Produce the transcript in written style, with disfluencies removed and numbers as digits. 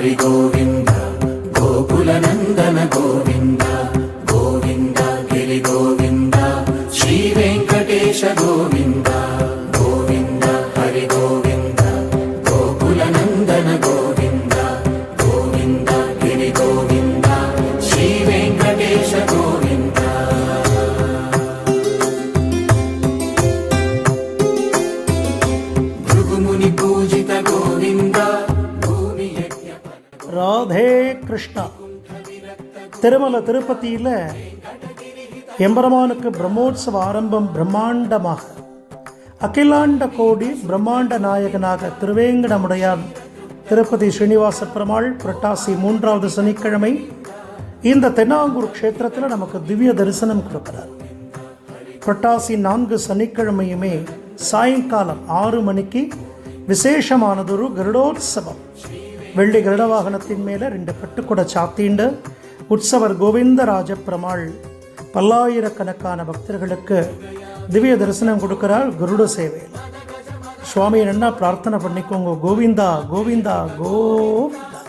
हरि गोविन्द गोकुलनन्दन गोविन्द गोविन्द गिरि गोविन्द श्रीवेङ्कटेश गोविन्द गोविन्द हरि गोविन्द गोकुलनन्दन गोविन्द गोविन्द गिरि गोविन्द श्रीवेङ्कटेश गोविन्द भृगुमुनि पूजित गोविन्द ராதே கிருஷ்ணா. திருமலை திருப்பதியில் எம்பெருமானுக்கு பிரம்மோற்சவ ஆரம்பம் பிரம்மாண்டமாக அகிலாண்ட கோடி பிரம்மாண்ட நாயகனாக திருவேங்கடமுடையான் திருப்பதி ஸ்ரீனிவாச பெருமாள் புரட்டாசி 3வது சனிக்கிழமை இந்த தென்னாங்கூர் க்ஷேத்திரத்தில் நமக்கு திவ்ய தரிசனம் கொடுக்கிறார். புரட்டாசி 4 சனிக்கிழமையுமே சாயங்காலம் 6 மணிக்கு விசேஷமானதொரு கருடோத்சவம். வெள்ளி கருட வாகனத்தின் மேலே 2 பட்டுக்குட சாத்திண்டு உற்சவர் கோவிந்தராஜ பெருமாள் பல்லாயிரக்கணக்கான பக்தர்களுக்கு திவ்ய தரிசனம் கொடுக்கிறார் கருட சேவையில். சுவாமி என்ன பிரார்த்தனை பண்ணிக்கோங்க, கோவிந்தா கோவிந்தா கோவிந்தா.